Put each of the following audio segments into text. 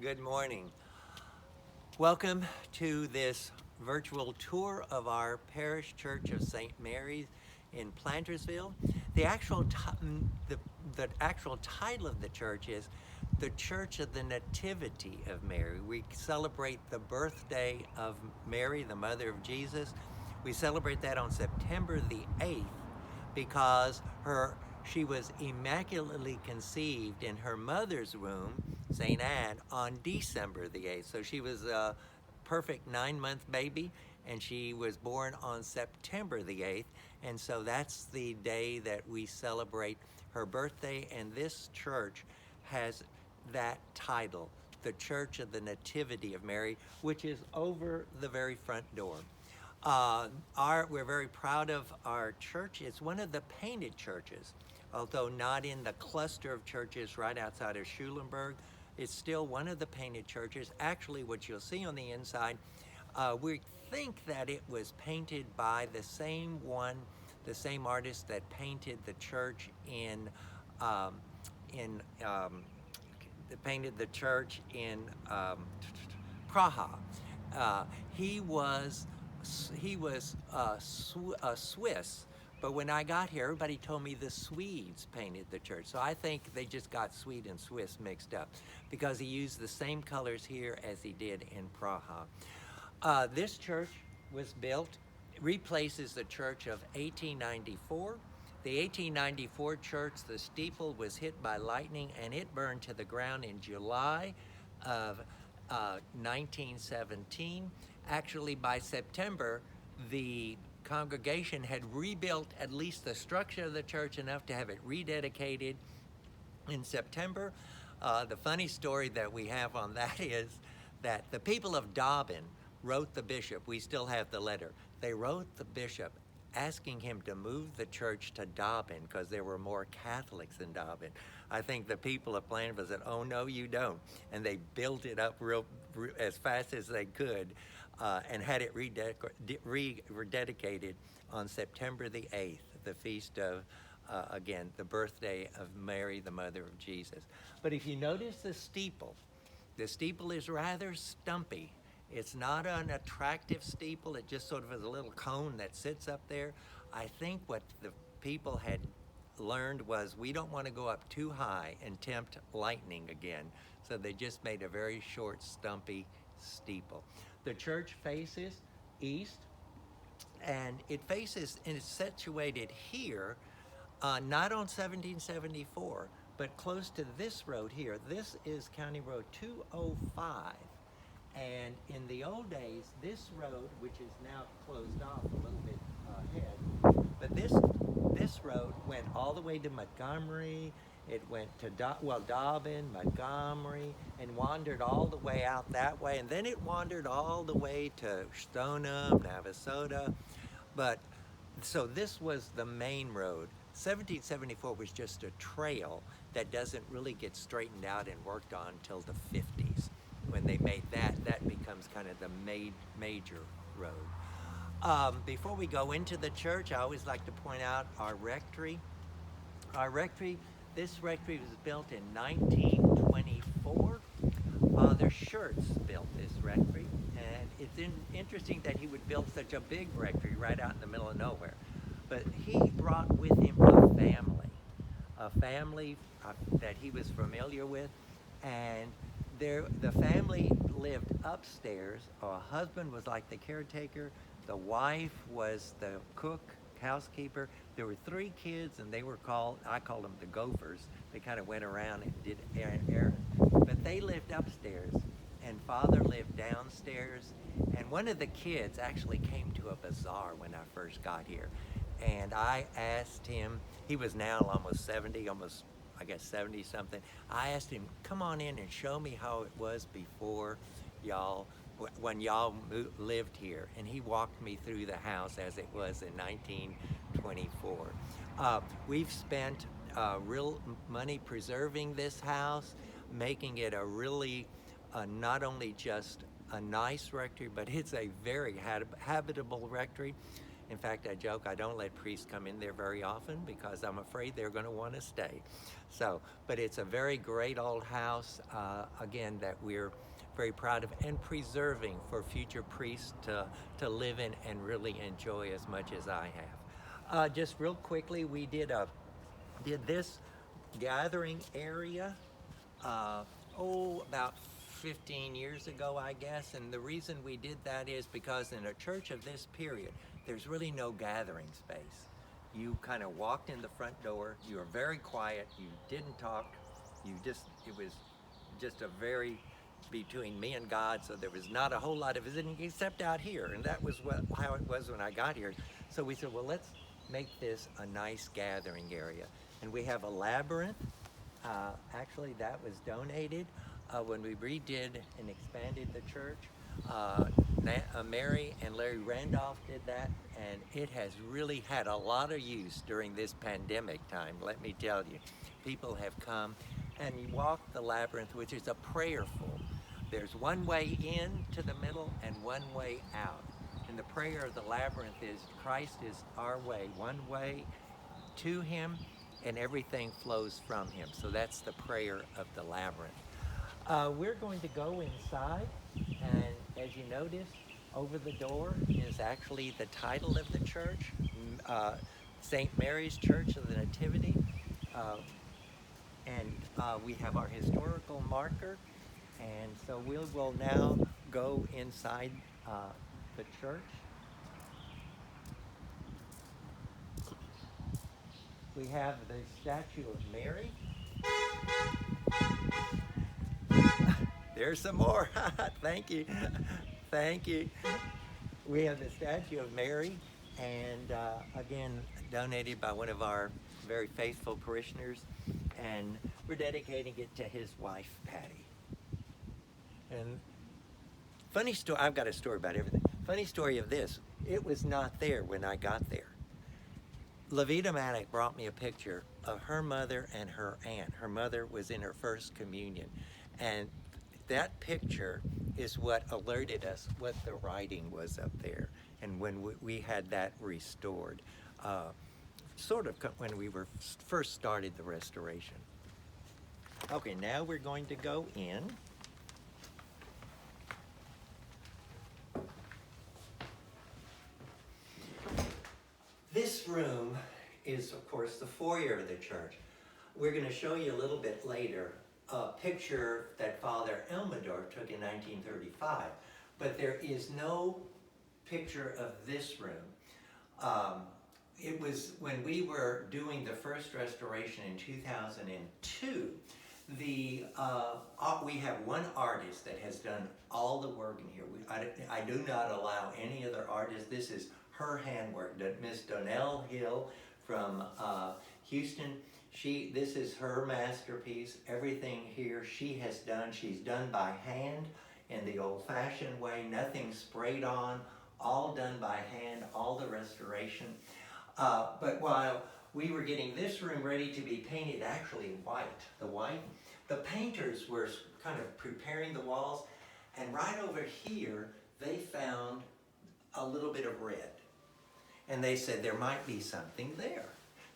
Good morning. Welcome to this virtual tour of our parish church of St. Mary's in Plantersville. The actual the actual title of the church is the Church of the Nativity of Mary. We celebrate the birthday of Mary, the mother of Jesus. We celebrate that on September the 8th because she was immaculately conceived in her mother's womb, St. Anne, on December the 8th. So she was a perfect 9-month baby, and she was born on September the 8th. And so that's the day that we celebrate her birthday. And this church has that title, the Church of the Nativity of Mary, which is over the very front door. We're very proud of our church. It's one of the painted churches, although not in the cluster of churches right outside of Schulenburg. It's still one of the painted churches. Actually, what you'll see on the inside, we think that it was painted by the same artist that painted the church um, in painted the church in Praha. Uh, he was a Swiss, but when I got here, everybody told me the Swedes painted the church. So I think they just got Swede and Swiss mixed up because he used the same colors here as he did in Praha. This church was built, replaces the church of 1894. The 1894 church, the steeple was hit by lightning and it burned to the ground in July of 1917. Actually, by September, the congregation had rebuilt at least the structure of the church enough to have it rededicated in September. The funny story that we have on that is that the people of Dobbin wrote the bishop. We still have the letter. They wrote the bishop asking him to move the church to Dobbin because there were more Catholics in Dobbin. I think the people of Plainville said, "Oh no, you don't," and they built it up as fast as they could, and had it rededicated on September the 8th, the feast of again, the birthday of Mary, the mother of Jesus. But if you notice the steeple is rather stumpy. It's not an attractive steeple. It just sort of is a little cone that sits up there. I think what the people had learned was we don't want to go up too high and tempt lightning again. So they just made a very short, stumpy steeple. The church faces east, and it's situated here, not on 1774, but close to this road here. This is County Road 205. And in the old days, this road, which is now closed off a little bit ahead, but this road went all the way to Montgomery. It went to Dobbin, Montgomery, and wandered all the way out that way. And then it wandered all the way to Stoneham, Navasota. But so this was the main road. 1774 was just a trail that doesn't really get straightened out and worked on until the 50s. When they made that becomes kind of the major road. Before we go into the church, I always like to point out our rectory. This rectory was built in 1924. Father Schurz built this rectory, and it's interesting that he would build such a big rectory right out in the middle of nowhere. But he brought with him a family that he was familiar with, and the family lived upstairs. Her husband was like the caretaker. The wife was the cook, housekeeper. There were 3 kids, and I called them the gophers. They kind of went around and did errands. But they lived upstairs, and Father lived downstairs. And one of the kids actually came to a bazaar when I first got here. And I asked him, he was now almost 70, I guess 70 something. I asked him, come on in and show me how it was before when y'all lived here. And he walked me through the house as it was in 1924. We've spent real money preserving this house, making it a really, not only just a nice rectory, but it's a very habitable rectory. In fact, I joke I don't let priests come in there very often because I'm afraid they're going to want to stay. So, but it's a very great old house, again, that we're very proud of and preserving for future priests to live in and really enjoy as much as I have. Just real quickly, we did this gathering area about 15 years ago, I guess. And the reason we did that is because in a church of this period, there's really no gathering space. You kind of walked in the front door, you were very quiet, you didn't talk, it was just a very, between me and God, so there was not a whole lot of visiting except out here. And that was how it was when I got here. So we said, well, let's make this a nice gathering area. And we have a labyrinth. Actually, that was donated when we redid and expanded the church. Mary and Larry Randolph did that, and it has really had a lot of use during this pandemic time, let me tell you. People have come and walked the labyrinth, which is a prayerful. There's one way in to the middle and one way out. And the prayer of the labyrinth is Christ is our way, one way to him, and everything flows from him. So that's the prayer of the labyrinth. We're going to go inside, and as you notice, over the door is actually the title of the church, St. Mary's Church of the Nativity. And we have our historical marker, and so we will now go inside the church. We have the statue of Mary. There's some more. Thank you. Thank you. We have the statue of Mary, and again, donated by one of our very faithful parishioners, and we're dedicating it to his wife, Patty. And funny story, I've got a story about everything. Funny story of this, it was not there when I got there. Levita Maddock brought me a picture of her mother and her aunt. Her mother was in her first communion, and that picture is what alerted us what the writing was up there. And when we had that restored, sort of when we were first started the restoration. Okay, now we're going to go in. This room is, of course, the foyer of the church. We're going to show you a little bit later a picture that Father Elmador took in 1935, but there is no picture of this room. It was when we were doing the first restoration in 2002. We have one artist that has done all the work in here. I do not allow any other artist. This is her handwork, Miss Donnell Hill from Houston. This is her masterpiece. Everything here she has done. She's done by hand in the old-fashioned way, nothing sprayed on, all done by hand, all the restoration. But while we were getting this room ready to be painted actually white, the painters were kind of preparing the walls, and right over here they found a little bit of red. And they said there might be something there.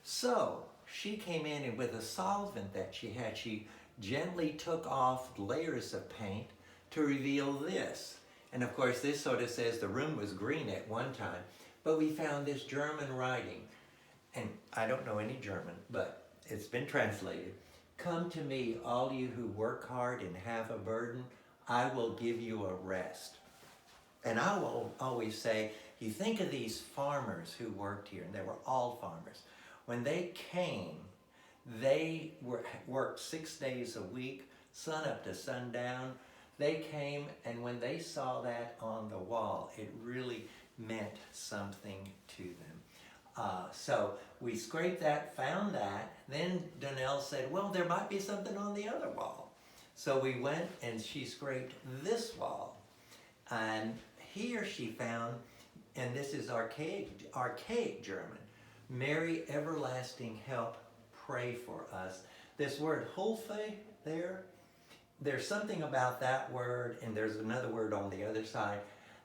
So she came in, and with a solvent that she had, she gently took off layers of paint to reveal this. And of course, this sort of says the room was green at one time, but we found this German writing. And I don't know any German, but it's been translated. Come to me, all you who work hard and have a burden, I will give you a rest. And I will always say, you think of these farmers who worked here, and they were all farmers. When they came, they worked 6 days a week, sun up to sundown. They came, and when they saw that on the wall, it really meant something to them. So we scraped that, found that. Then Donnell said, well, there might be something on the other wall. So we went, and she scraped this wall. And here she found, and this is archaic German, Mary, everlasting help, pray for us. This word Hilfe there's something about that word, and there's another word on the other side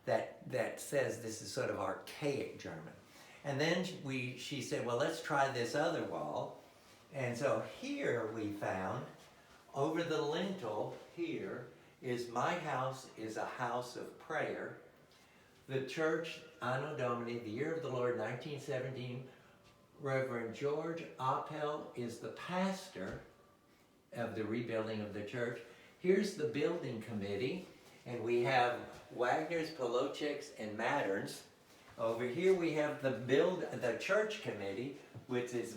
that says this is sort of archaic German. And then she said, well, let's try this other wall. And so here we found, over the lintel here, is my house is a house of prayer. The church, Anno Domini, the year of the Lord, 1917, Reverend George Appel is the pastor of the rebuilding of the church. Here's the building committee, and we have Wagner's, Polochek's, and Matterns. Over here we have the church committee, which is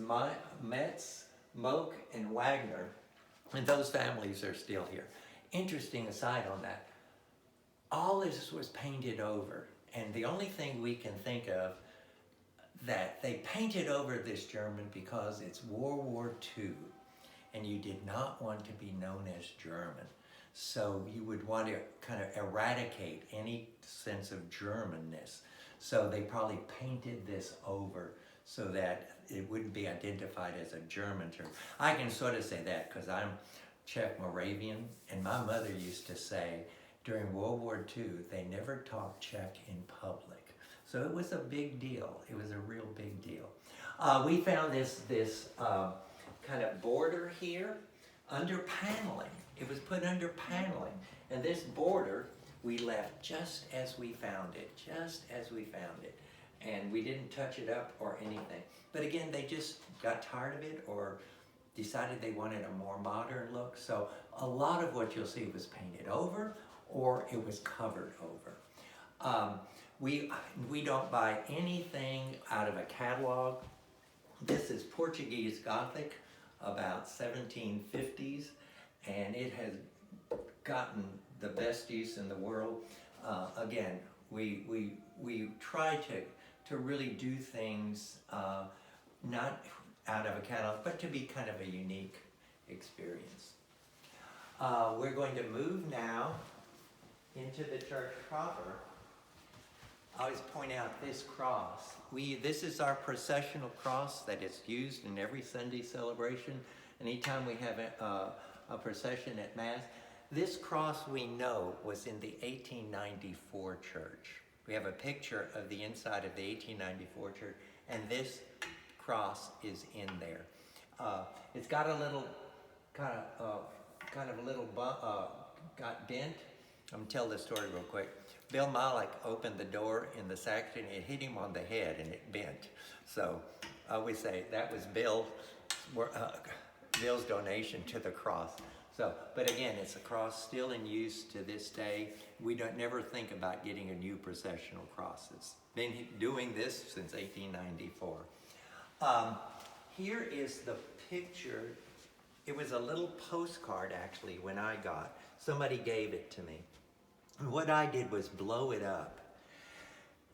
Metz, Moak, and Wagner. And those families are still here. Interesting aside on that, all this was painted over. And the only thing we can think of that they painted over this German because it's World War II. And you did not want to be known as German. So you would want to kind of eradicate any sense of Germanness. So they probably painted this over so that it wouldn't be identified as a German term. I can sort of say that because I'm Czech Moravian, and my mother used to say during World War II, they never talked Czech in public. So it was a big deal. It was a real big deal. We found this kind of border here under paneling. It was put under paneling. And this border we left just as we found it, And we didn't touch it up or anything. But again, they just got tired of it or decided they wanted a more modern look. So a lot of what you'll see was painted over or it was covered over. We don't buy anything out of a catalog. This is Portuguese Gothic, about 1750s, and it has gotten the best use in the world. Again, we try to really do things not out of a catalog, but to be kind of a unique experience. We're going to move now into the church proper. I always point out this cross. This is our processional cross that is used in every Sunday celebration. Anytime we have a procession at Mass. This cross we know was in the 1894 church. We have a picture of the inside of the 1894 church, and this cross is in there. It's got a little, kind of a little got bent. I'm gonna tell this story real quick. Bill Malik opened the door in the sanctuary and it hit him on the head and it bent. So I always say that was Bill's donation to the cross. So, but again, it's a cross still in use to this day. We don't never think about getting a new processional cross. It's been doing this since 1894. Here is the picture. It was a little postcard actually when I got. Somebody gave it to me. And what I did was blow it up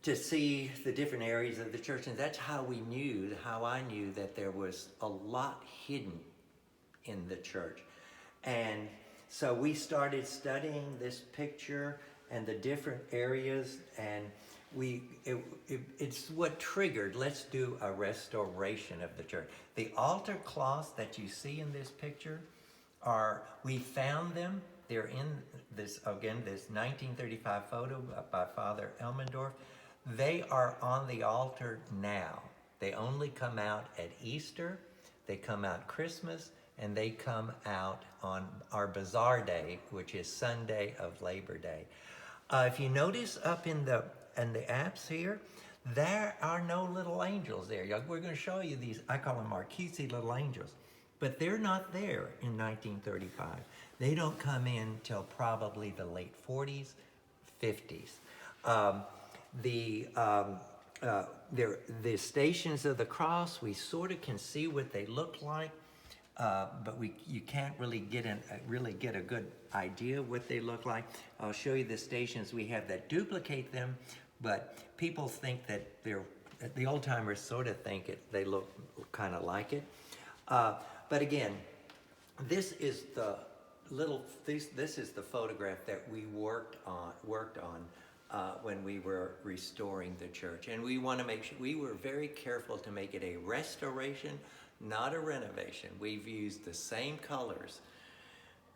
to see the different areas of the church. And that's how I knew that there was a lot hidden in the church. And so we started studying this picture and the different areas, and it's what triggered, let's do a restoration of the church. The altar cloths that you see in this picture we found them. They're in this 1935 photo by Father Elmendorf. They are on the altar now. They only come out at Easter, they come out Christmas, and they come out on our Bazaar Day, which is Sunday of Labor Day. If you notice up in the apse here, there are no little angels there. We're going to show you these, I call them our cutesy little angels. But they're not there in 1935. They don't come in till probably the late 40s, 50s. The Stations of the Cross, we sort of can see what they look like, but you can't really get a good idea of what they look like. I'll show you the stations we have that duplicate them, but people think that the old timers sort of think they look kind of like it. But again, this is the photograph that we worked on when we were restoring the church, and we want to make sure we were very careful to make it a restoration, not a renovation. We've used the same colors,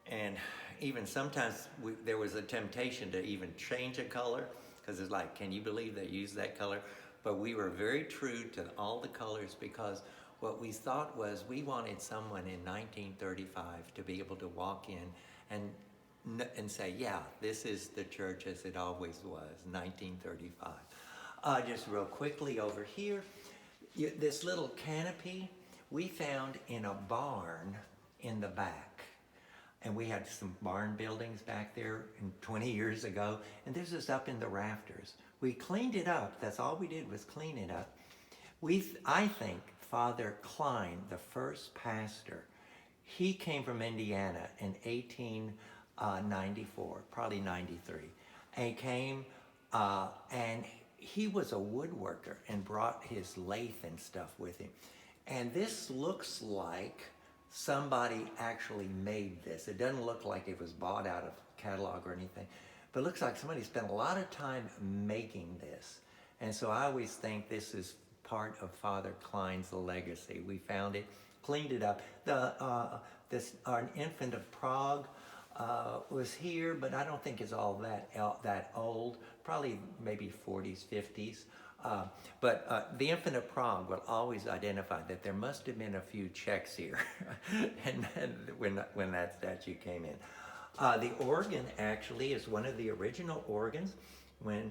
and even sometimes there was a temptation to even change a color because it's like, can you believe they used that color? but we were very true to all the colors because what we thought was we wanted someone in 1935 to be able to walk in and say, yeah, this is the church as it always was, 1935. Just real quickly over here, this little canopy we found in a barn in the back. And we had some barn buildings back there 20 years ago, and this is up in the rafters. We cleaned it up. That's all we did was clean it up. I think Father Klein, the first pastor, he came from Indiana in 1894, probably 93. And he came and he was a woodworker and brought his lathe and stuff with him. And this looks like somebody actually made this. It doesn't look like it was bought out of catalog or anything, but it looks like somebody spent a lot of time making this. And so I always think this is part of Father Klein's legacy. We found it, cleaned it up. Our Infant of Prague was here, but I don't think it's all that old. Probably maybe 40s, 50s. But the Infant of Prague will always identify that there must have been a few Czechs here and when that statue came in. The organ actually is one of the original organs. When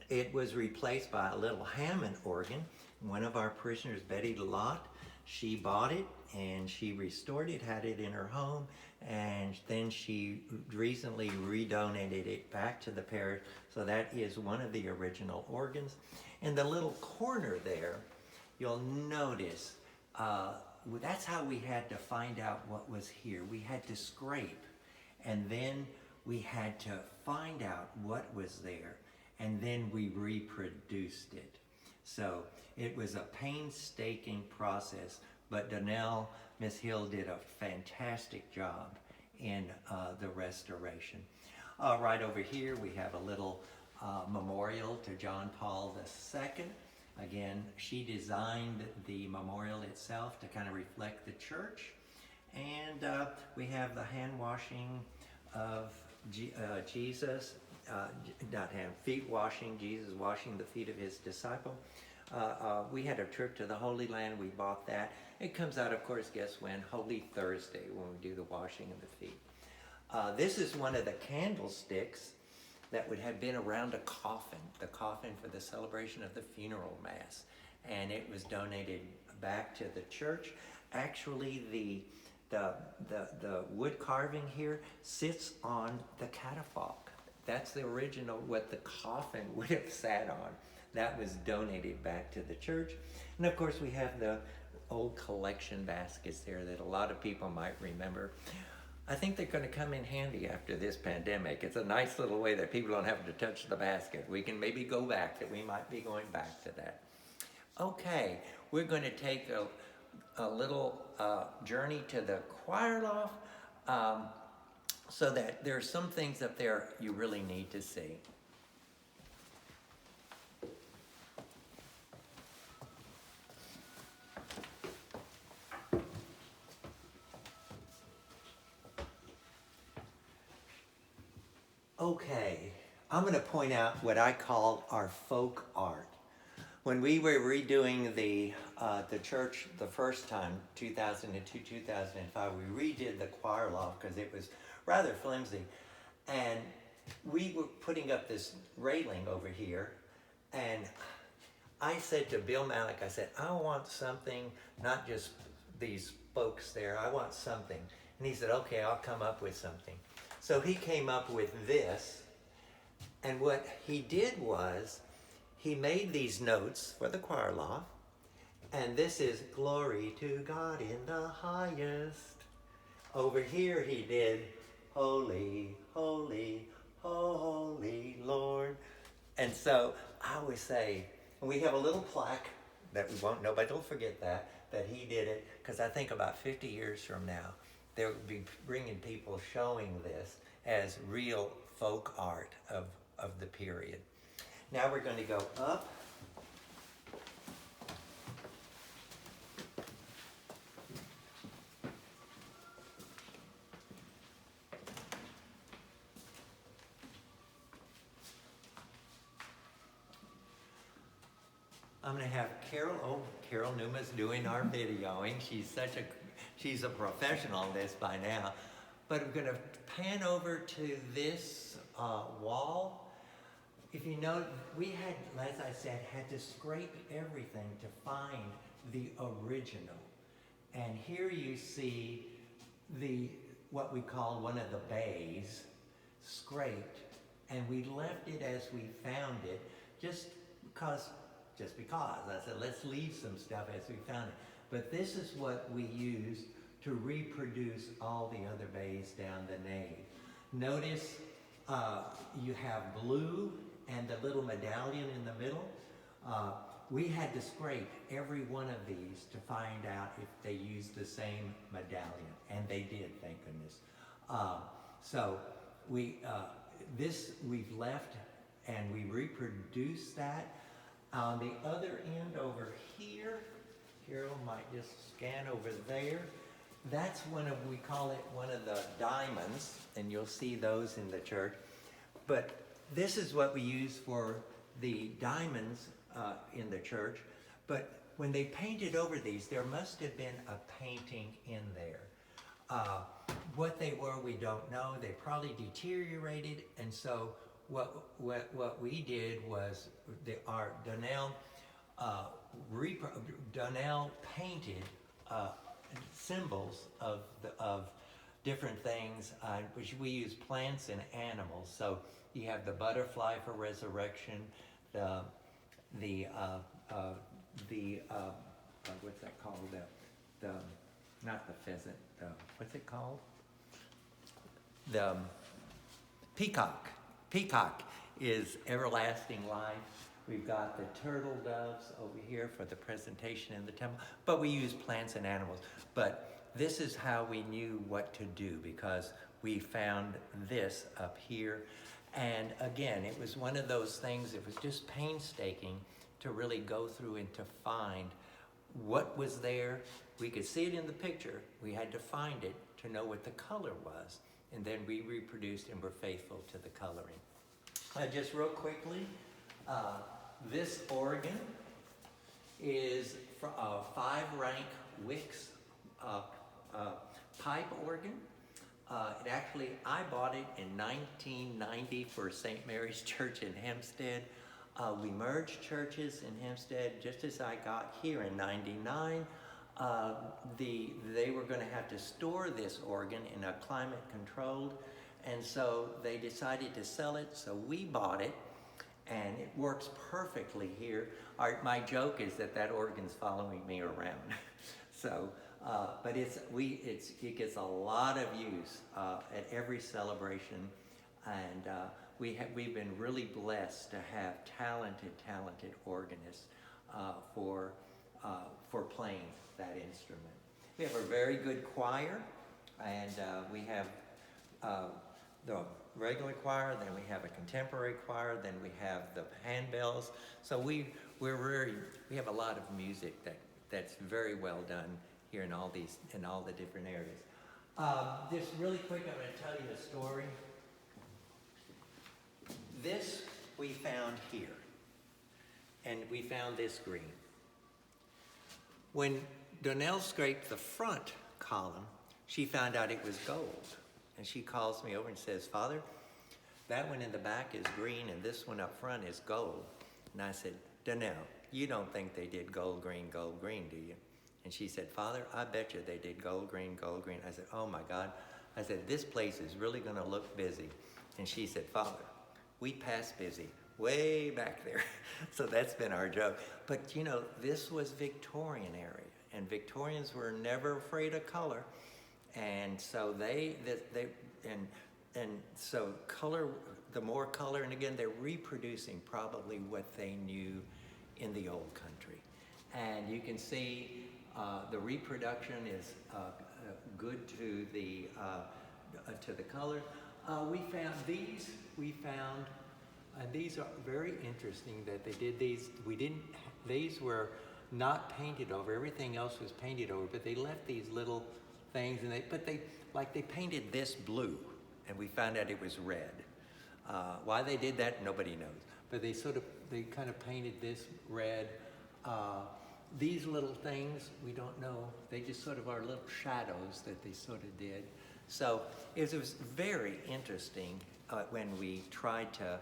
it was replaced by a little Hammond organ, one of our parishioners, Betty Lott, she bought it and she restored it, had it in her home, and then she recently redonated it back to the parish. So that is one of the original organs. In the little corner there, you'll notice that's how we had to find out what was here. We had to scrape, and then we had to find out what was there, and then we reproduced it. So it was a painstaking process, but Donnell, Miss Hill did a fantastic job in the restoration. Right over here we have a little memorial to John Paul II. Again, she designed the memorial itself to kind of reflect the church. And we have the hand washing of Jesus, feet washing, Jesus washing the feet of his disciple. We had a trip to the Holy Land, we bought that. It comes out, of course, guess when? Holy Thursday, when we do the washing of the feet. This is one of the candlesticks that would have been around a coffin, the coffin for the celebration of the funeral mass. And it was donated back to the church. Actually, the wood carving here sits on the catafalque. That's the original, what the coffin would have sat on. That was donated back to the church. And of course, we have the old collection baskets there that a lot of people might remember. I think they're going to come in handy after this pandemic. It's a nice little way that people don't have to touch the basket. We can maybe go back, that we might be going back to that. Okay, we're going to take a little journey to the choir loft so that there's some things up there you really need to see. Okay, I'm going to point out what I call our folk art. When we were redoing the church the first time, 2002, 2005, we redid the choir loft because it was rather flimsy. And we were putting up this railing over here. And I said to Bill Malik, I said, I want something, not just these folks there, I want something. And he said, okay, I'll come up with something. So he came up with this, and what he did was, he made these notes for the choir loft, and this is glory to God in the highest. Over here he did holy, holy, holy Lord. And so I always say, and we have a little plaque that we won't, nobody will forget that he did it, because I think about 50 years from now, they will be bringing people showing this as real folk art of the period. Now we're going to go up. I'm gonna have Carol. Oh, Carol Numa's doing our videoing. She's a professional on this by now. But we're gonna pan over to this wall. If you know, we had, as I said, had to scrape everything to find the original. And here you see what we call one of the bays scraped, and we left it as we found it, just because. I said, let's leave some stuff as we found it. But this is what we used to reproduce all the other bays down the nave. Notice you have blue and the little medallion in the middle. We had to scrape every one of these to find out if they used the same medallion, and they did, thank goodness. So we've left and we reproduced that. On the other end over here, Carol might just scan over there. That's we call it one of the diamonds, and you'll see those in the church. But this is what we use for the diamonds in the church. But when they painted over these, there must have been a painting in there. What they were, we don't know. They probably deteriorated, and so what we did was Donnell painted symbols of different things, which we use plants and animals. So you have the butterfly for resurrection, the what's that called? The not the pheasant. What's it called? The peacock. Peacock is everlasting life. We've got the turtle doves over here for the presentation in the temple, but we use plants and animals. But this is how we knew what to do, because we found this up here. And again, it was one of those things, it was just painstaking to really go through and to find what was there. We could see it in the picture. We had to find it to know what the color was. And then we reproduced and were faithful to the coloring. Just real quickly, this organ is a 5-rank Wicks pipe organ. I bought it in 1990 for St. Mary's Church in Hempstead. We merged churches in Hempstead just as I got here in '99. They were going to have to store this organ in a climate controlled, and so they decided to sell it, so we bought it, and it works perfectly here. My joke is that organ's following me around. So, but it gets a lot of use at every celebration, and we've been really blessed to have talented organists for playing that instrument. We have a very good choir, and we have the regular choir, then we have a contemporary choir, then we have the handbells. So we have a lot of music that's very well done here in all the different areas. Just really quick, I'm going to tell you a story. This we found here, and we found this green. When Donnell scraped the front column, she found out it was gold. And she calls me over and says, "Father, that one in the back is green and this one up front is gold." And I said, "Donnell, you don't think they did gold, green, do you?" And she said, "Father, I bet you they did gold, green, gold, green." I said, "Oh my God." I said, "This place is really gonna look busy." And she said, "Father, we passed busy way back there." So that's been our joke. But you know, this was Victorian area, and Victorians were never afraid of color. And so so color, the more color, and again, they're reproducing probably what they knew in the old country. And you can see the reproduction is good to the color. We found these. And these are very interesting that they did these. These were not painted over. Everything else was painted over, but they left these little things, and they painted this blue, and we found out it was red. Why they did that, nobody knows. But they kind of painted this red. These little things, we don't know, they just sort of are little shadows that they sort of did. So it was very interesting when we tried to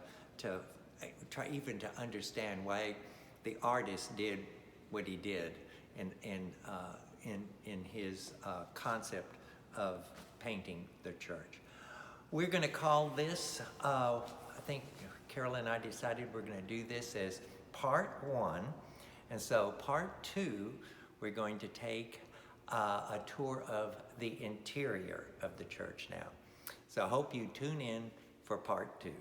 try even to understand why the artist did what he did in his concept of painting the church. We're going to call this, I think Carol and I decided we're going to do this as part 1. And so part 2, we're going to take a tour of the interior of the church now. So I hope you tune in for part 2.